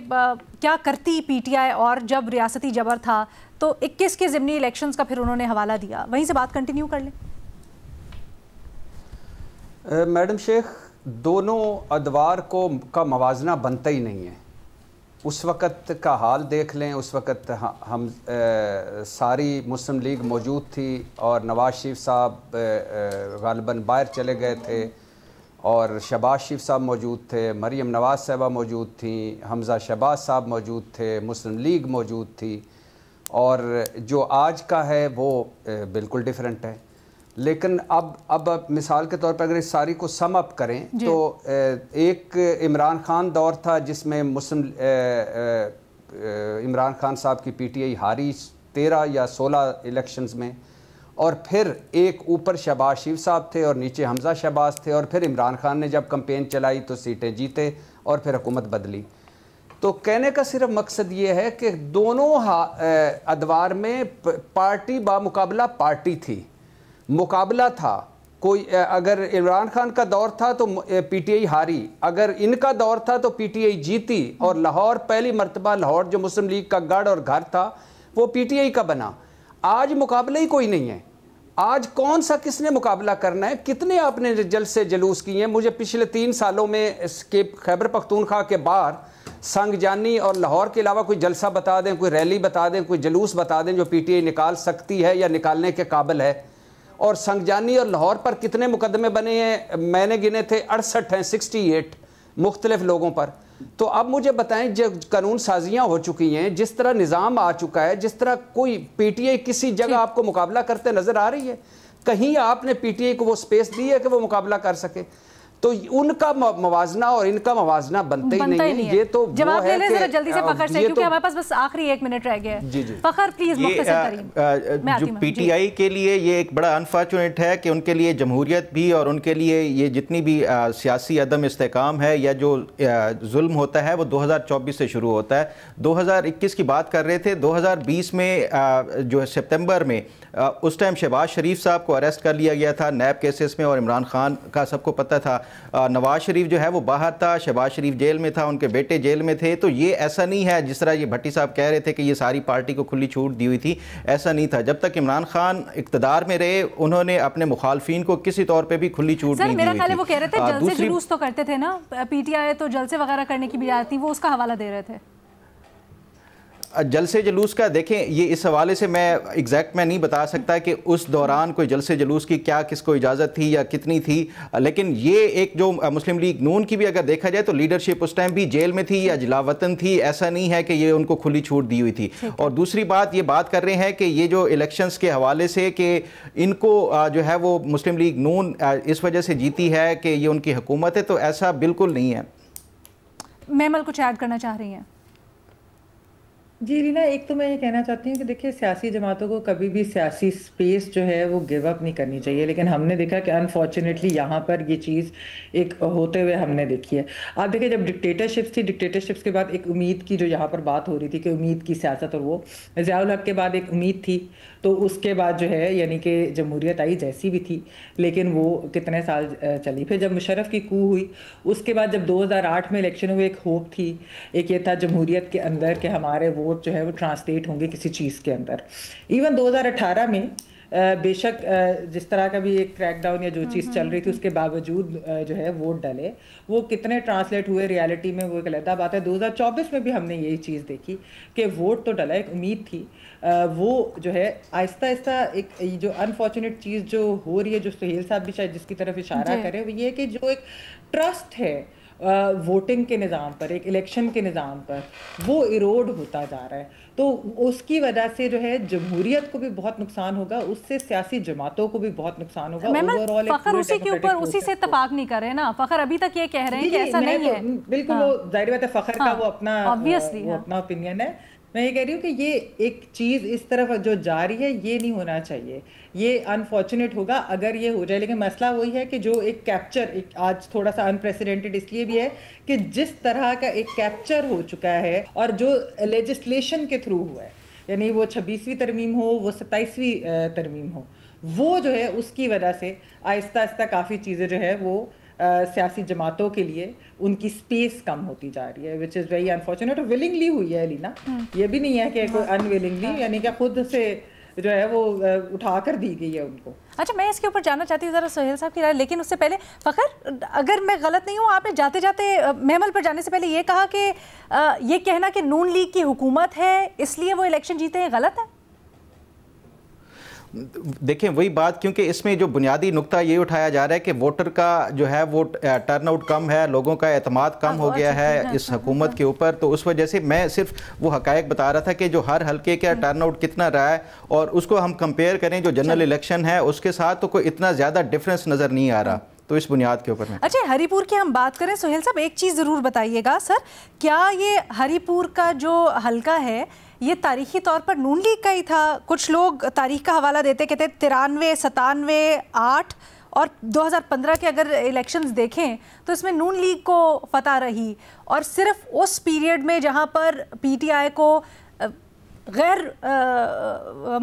क्या करती पीटीआई और जब रियासती जबर था, तो 21 के ज़िमनी इलेक्शंस का फिर उन्होंने हवाला दिया। वहीं से बात कंटिन्यू कर लें। मैडम शेख, दोनों अदवार का मवाजना बनता ही नहीं है। उस वक़्त का हाल देख लें, उस वक़्त हम सारी मुस्लिम लीग मौजूद थी और नवाज शरीफ साहब गालिबन बाहर चले गए थे, और शहबाज शरीफ साहब मौजूद थे, मरियम नवाज साहबा मौजूद थी, हमज़ा शहबाज साहब मौजूद थे, मुस्लिम लीग मौजूद थी, और जो आज का है वो बिल्कुल डिफरेंट है। लेकिन अब मिसाल के तौर पर अगर इस सारी को सम अप करें तो एक इमरान खान दौर था जिसमें इमरान खान साहब की पीटीआई हारी 13 या 16 इलेक्शंस में, और फिर एक ऊपर शहबाज शरीफ साहब थे और नीचे हमज़ा शहबाज थे, और फिर इमरान खान ने जब कैंपेन चलाई तो सीटें जीते और फिर हुकूमत बदली। तो कहने का सिर्फ मकसद ये है कि दोनों अदवार में पार्टी बामुकाबला पार्टी थी, मुकाबला था। कोई अगर इमरान खान का दौर था तो पीटीआई हारी, अगर इनका दौर था तो पीटीआई जीती, और लाहौर पहली मर्तबा लाहौर जो मुस्लिम लीग का गढ़ और घर था वो पीटीआई का बना। आज मुकाबला ही कोई नहीं है। आज कौन सा किसने मुकाबला करना है? कितने आपने जलसे जलूस किए हैं? मुझे पिछले 3 सालों में खैबर पख्तूनख्वा के बाहर संगजानी और लाहौर के अलावा कोई जलसा बता दें, कोई रैली बता दें, कोई जलूस बता दें जो पीटीआई निकाल सकती है या निकालने के काबिल है। और संगजानी और लाहौर पर कितने मुकदमे बने हैं? मैंने गिने थे 68 हैं, 68 मुख्तलिफ लोगों पर। तो अब मुझे बताएं, जो कानून साजियाँ हो चुकी हैं, जिस तरह निज़ाम आ चुका है, जिस तरह कोई पीटीआई किसी जगह आपको मुकाबला करते नज़र आ रही है? कहीं आपने पीटीआई को वो स्पेस दी है कि वो मुकाबला कर सके? तो उनका मवाजना और इनका मवाजना बनता ही नहीं है। ये तो जवाब ले लें जरा जल्दी से फखर से, क्योंकि हमारे पास बस आखिरी 1 मिनट रह गया है। जी जी फखर प्लीज मुख्तसर करिए। जो पीटीआई के लिए ये एक बड़ा अनफॉर्चुनेट है कि उनके लिए जमहूरियत भी और उनके लिए ये जितनी भी सियासी अदम इस्तेकाम है या जो जुल्म होता है वो 2024 से शुरू होता है। 2021 की बात कर रहे थे, 2020 में जो सितंबर में उस टाइम शहबाज शरीफ साहब को अरेस्ट कर लिया गया था नैब केसेस में, और इमरान खान का सबको पता था। नवाज शरीफ जो है वो बाहर था, शहबाज शरीफ जेल में था, उनके बेटे जेल में थे। तो ये ऐसा नहीं है जिस तरह ये भट्टी साहब कह रहे थे कि ये सारी पार्टी को खुली छूट दी हुई थी, ऐसा नहीं था। जब तक इमरान खान इक़्तिदार में रहे उन्होंने अपने मुखालफीन को किसी तौर पे भी खुली छूट नहीं दी हुई थी। वो कह रहे थे जलसे जुलूस तो करते थे ना पीटीआई, तो जलसे वगैरह करने की बजाय थी, वो उसका हवाला दे रहे थे। जलसे जुलूस का देखें, ये इस हवाले से मैं एग्जैक्ट मैं नहीं बता सकता कि उस दौरान कोई जलसे जुलूस की क्या किसको इजाज़त थी या कितनी थी, लेकिन ये एक जो मुस्लिम लीग नून की भी अगर देखा जाए तो लीडरशिप उस टाइम भी जेल में थी या जलावतन थी, ऐसा नहीं है कि ये उनको खुली छूट दी हुई थी। और दूसरी बात ये बात कर रहे हैं कि ये जो इलेक्शंस के हवाले से कि इनको जो है वो मुस्लिम लीग नून इस वजह से जीती है कि ये उनकी हुकूमत है, तो ऐसा बिल्कुल नहीं है। मेमल कुछ ऐड करना चाह रही हैं? जी रीना, एक तो मैं ये कहना चाहती हूँ कि देखिए सियासी जमातों को कभी भी सियासी स्पेस जो है वो गिव अप नहीं करनी चाहिए, लेकिन हमने देखा कि अनफॉर्चुनेटली यहाँ पर ये चीज़ एक होते हुए हमने देखी है। आप देखिए जब डिक्टेटरशिप्स थी, डिक्टेटरशिप्स के बाद एक उम्मीद की जो यहाँ पर बात हो रही थी कि उम्मीद की सियासत, और वो ज़ियाउल हक के बाद एक उम्मीद थी, तो उसके बाद जो है यानी कि जमहूरियत आई जैसी भी थी, लेकिन वो कितने साल चली। फिर जब मुशर्रफ की कू हुई, उसके बाद जब 2008 में इलेक्शन हुए, एक होप थी, एक ये था जमहूरियत के अंदर कि हमारे वोट जो है वो ट्रांसलेट होंगे किसी चीज़ के अंदर। इवन 2018 में बेशक जिस तरह का भी एक क्रैकडाउन या जो चीज़ चल रही थी उसके बावजूद जो है वोट डले, वो कितने ट्रांसलेट हुए रियलिटी में वो एक अलग बात है। 2024 में भी हमने यही चीज़ देखी कि वोट तो डला, एक उम्मीद थी, वो जो है आहिस्ता आहिस्ता एक जो अनफॉर्चुनेट चीज़ जो हो रही है, जो सुहेल साहब भी शायद जिसकी तरफ इशारा करें, वो ये है कि जो एक ट्रस्ट है वोटिंग के निज़ाम पर, एक इलेक्शन के निज़ाम पर, वो इरोड होता जा रहा है। तो उसकी वजह से जो है जमहूरियत को भी बहुत नुकसान होगा, उससे सियासी जमातों को भी बहुत नुकसान होगा। ओवरऑल फखर उसी के ऊपर उसी से इत्तेफाक नहीं कर रहे ना, फखर अभी तक ये कह रहे हैं कि ऐसा नहीं है। बिल्कुल, वो जाहिर बात है फखर का वो अपना ओपिनियन है। मैं ये कह रही हूँ कि ये एक चीज़ इस तरफ जो जा रही है ये नहीं होना चाहिए, ये अनफॉर्चुनेट होगा अगर ये हो जाए। लेकिन मसला वही है कि जो एक कैप्चर, एक आज थोड़ा सा अनप्रेसिडेंटेड इसलिए भी है कि जिस तरह का एक कैप्चर हो चुका है और जो लेजिस्लेशन के थ्रू हुआ है, यानी वो 26वीं तरमीम हो, वो 27वीं तरमीम हो, वो जो है उसकी वजह से आहिस्ता आहिस्ता काफ़ी चीज़ें जो है वो सियासी जमातों के लिए उनकी स्पेस कम होती जा रही है, which is very unfortunate. Willingly हुई है लीना, ये भी नहीं है कि कोई अनविलिंगली, यानी कि खुद से जो है वो उठा कर दी गई है उनको। अच्छा, मैं इसके ऊपर जानना चाहती हूँ ज़रा सुहेल साहब की राय, लेकिन उससे पहले फ़खर, अगर मैं गलत नहीं हूँ, आपने जाते जाते महमल पर जाने से पहले ये कहा कि ये कहना कि नून लीग की हुकूमत है इसलिए वो इलेक्शन जीते हैं, गलत है? देखें वही बात, क्योंकि इसमें जो बुनियादी नुक्ता ये उठाया जा रहा है कि वोटर का जो है वो टर्नआउट कम है, लोगों का एतमाद कम हो गया है इस हुकूमत के ऊपर। तो उस वजह से मैं सिर्फ वो हकायक बता रहा था कि जो हर हल्के का टर्नआउट कितना रहा है और उसको हम कंपेयर करें जो जनरल इलेक्शन है उसके साथ, तो कोई इतना ज़्यादा डिफरेंस नज़र नहीं आ रहा। तो इस बुनियाद के ऊपर में। अच्छा, हरीपुर की हम बात करें सुहेल साहब, एक चीज़ ज़रूर बताइएगा सर, क्या ये हरीपुर का जो हल्का है ये तारीखी तौर पर नून लीग का ही था? कुछ लोग तारीख का हवाला देते, कहते 93, 97, 8 और 2015 के अगर इलेक्शंस देखें तो इसमें नून लीग को फतह रही, और सिर्फ उस पीरियड में जहां पर पीटीआई को गैर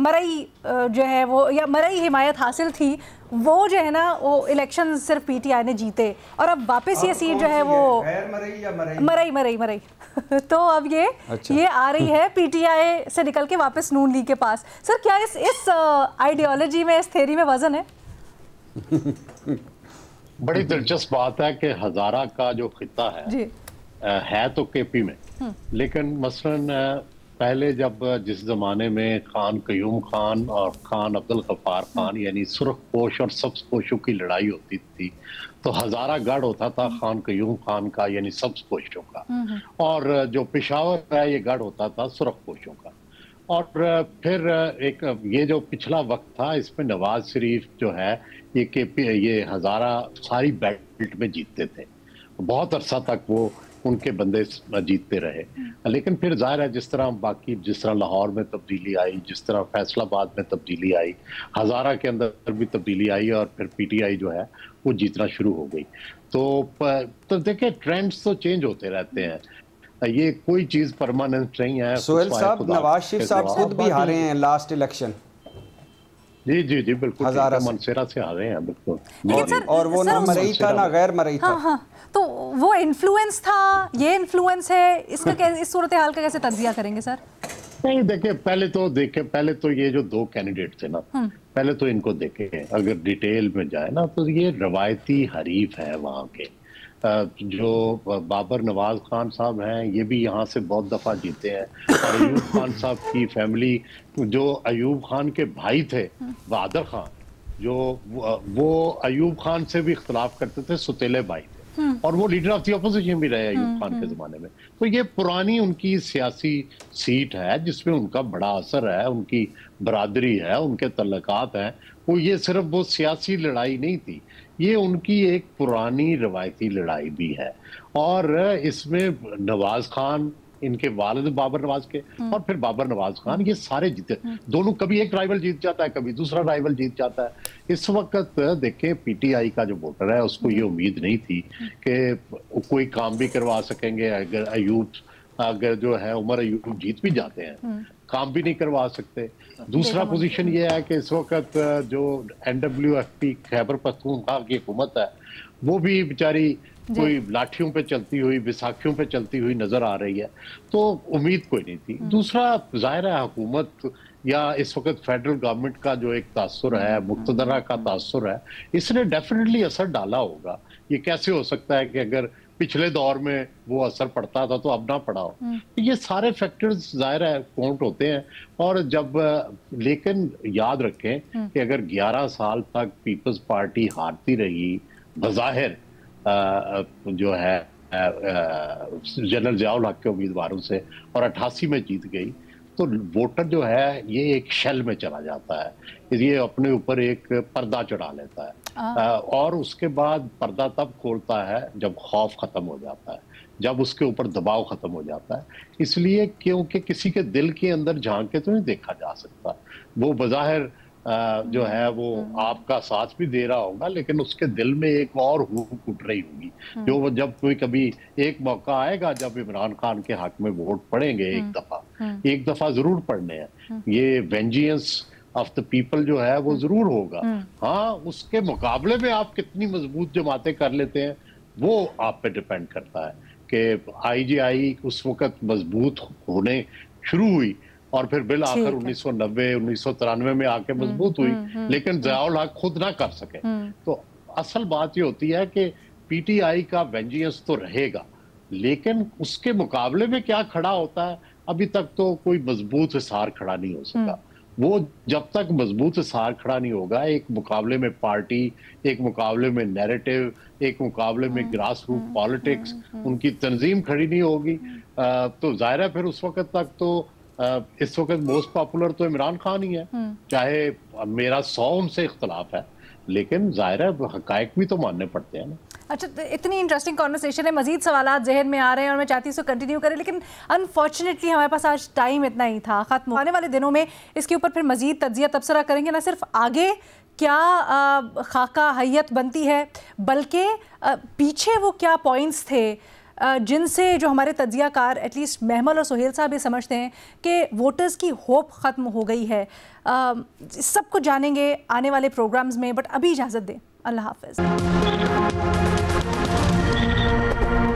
मरई जो है वो, या मरई हिमायत हासिल थी, वो जो है ना वो इलेक्शन सिर्फ पीटीआई ने जीते, और अब वापस ये सीट जो है वो मरई तो अब ये आ रही है पीटीआई से निकल के वापस नून लीग के पास। सर, क्या इस आइडियोलॉजी में, इस थ्योरी में वजन है? बड़ी दिलचस्प बात है कि हजारा का जो खिता है तो केपी में, लेकिन मसलन पहले जब जिस जमाने में खान कयूम खान और खान अब्दुल गफ्फार खान यानी सुर्खपोश और सब्जपोशों की लड़ाई होती थी, तो हजारा गढ़ होता था खान कयूम खान का यानी सब्जपोशों का, और जो पेशावर है ये गढ़ होता था सुर्खपोशों का। और फिर एक ये जो पिछला वक्त था इसमें नवाज शरीफ जो है ये हजारा सारी बेल्ट में जीतते थे, बहुत अरसा तक वो उनके बंदे जीतते रहे। लेकिन फिर जाहिर है जिस तरह लाहौर में तब्दीली आई, जिस तरह फैसलाबाद में तब्दीली आई, हजारा के अंदर भी तब्दीली आई और फिर पीटीआई जो है वो जीतना शुरू हो गई। तो देखिए ट्रेंड्स तो चेंज होते रहते हैं, ये कोई चीज परमानेंट नहीं है। सोहेल साहब, नवाज शरीफ साहब खुद भी हारे हैं लास्ट इलेक्शन। जी बिल्कुल, मनसेरा से हारे हैं बिल्कुल, और वो ना मरई था ना गैर मरई था। हाँ, तो वो इन्फ्लुएंस था, ये इन्फ्लुएंस है, इसका इस सूरत हाल का कैसे तज्जिया करेंगे सर? नहीं देखिए, पहले तो ये जो दो कैंडिडेट थे ना, पहले तो इनको देखें, अगर डिटेल में जाए ना तो ये रवायती हरीफ है वहाँ के। जो बाबर नवाज खान साहब हैं ये भी यहाँ से बहुत दफ़ा जीते हैं, और अयूब खान साहब की फैमिली, जो अयूब खान के भाई थे बहादुर खान, जो वो अयूब खान से भी इख्तलाफ करते थे, सुतेले भाई थे, और वो लीडर ऑफ द अपोजिशन भी रहे अयूब खान के ज़माने में। तो ये पुरानी उनकी सियासी सीट है जिसमें उनका बड़ा असर है, उनकी बरादरी है, उनके तल्लुकात हैं। वो ये सिर्फ वो सियासी लड़ाई नहीं थी, ये उनकी एक पुरानी रवायती लड़ाई भी है। और इसमें नवाज खान, इनके वालिद बाबर नवाज के, और फिर बाबर नवाज खान, ये सारे जीते, दोनों कभी एक राइवल जीत जाता है, कभी दूसरा राइवल जीत जाता है। इस वक्त देखें पीटीआई का जो वोटर है उसको ये उम्मीद नहीं थी कि कोई काम भी करवा सकेंगे। अगर जो है उमर अयूब जीत भी जाते हैं, काम भी नहीं करवा सकते। दूसरा पोजीशन ये है कि इस वक्त जो NWFP खैबर पख्तूनख्वा की हुकूमत है वो भी बेचारी कोई लाठियों पे चलती हुई, विसाखियों पे चलती हुई नजर आ रही है, तो उम्मीद कोई नहीं थी। दूसरा, जाहिर है हुकूमत या इस वक्त फेडरल गवर्नमेंट का जो एक तासुर है, मुक्तदरा का तासुर है, इसने डेफिनेटली असर डाला होगा। ये कैसे हो सकता है कि अगर पिछले दौर में वो असर पड़ता था तो अब ना पड़ा हो? ये सारे फैक्टर्स जाहिर है काउंट होते हैं। और जब लेकिन याद रखें कि अगर 11 साल तक पीपल्स पार्टी हारती रही बज़ाहिर जो है जनरल ज़ियाउल हक के उम्मीदवारों से, और 88 में जीत गई, तो वोटर जो है ये एक शेल में चला जाता है, ये अपने ऊपर एक पर्दा चढ़ा लेता है। और उसके बाद पर्दा तब खोलता है जब खौफ खत्म हो जाता है, जब उसके ऊपर दबाव खत्म हो जाता है। इसलिए क्योंकि किसी के दिल के अंदर झांक के तो नहीं देखा जा सकता। वो बज़ाहिर जो है वो आपका साथ भी दे रहा होगा, लेकिन उसके दिल में एक और हुक उठ रही होगी, जो वो जब कोई कभी एक मौका आएगा जब इमरान खान के हक में वोट पड़ेंगे, एक दफा जरूर पड़ने हैं, ये वेंजियंस ऑफ द पीपल जो है वो जरूर होगा। हाँ, उसके मुकाबले में आप कितनी मजबूत जमातें कर लेते हैं वो आप पे डिपेंड करता है कि IGI उस वक्त मजबूत होने शुरू हुई और फिर बिल आखिर 1990 1993 में आके मजबूत हुई, लेकिन ज़ियाउल हक खुद ना कर सके। तो असल बात ये होती है कि PTI का वेंजियंस तो रहेगा, लेकिन उसके मुकाबले में क्या खड़ा होता है, अभी तक तो कोई मजबूत हिसार खड़ा नहीं हो सका। वो जब तक मजबूत हिसार खड़ा नहीं होगा, एक मुकाबले में पार्टी, एक मुकाबले में नैरेटिव, एक मुकाबले में ग्रास रूट पॉलिटिक्स, उनकी तंजीम खड़ी नहीं होगी, तो जाहिर है फिर उस वक्त तक तो इस वक्त मोस्ट पॉपुलर तो इमरान खान ही है, चाहे मेरा 100 उनसे इख्तलाफ है, लेकिन जाहिर है हकायक भी तो मानने पड़ते हैं ना। अच्छा, तो इतनी इंटरेस्टिंग कॉन्वर्सेशन है, मजीद सवाल जहन में आ रहे हैं और मैं चाहती हूँ कंटिन्यू करें, लेकिन अनफॉर्चुनेटली हमारे पास आज टाइम इतना ही था ख़त्म। आने वाले दिनों में इसके ऊपर फिर मजीद तज्जिया तबसरा करेंगे, ना सिर्फ आगे क्या खाका हैयत बनती है, बल्कि पीछे वो क्या पॉइंट्स थे जिनसे जो हमारे तज्जियाकार एटलीस्ट महमल और सुहेल साहब ये समझते हैं कि वोटर्स की होप ख़त्म हो गई है। सब कुछ जानेंगे आने वाले प्रोग्राम्स में, बट अभी इजाज़त दें। अल्लाह हाफ़िज़।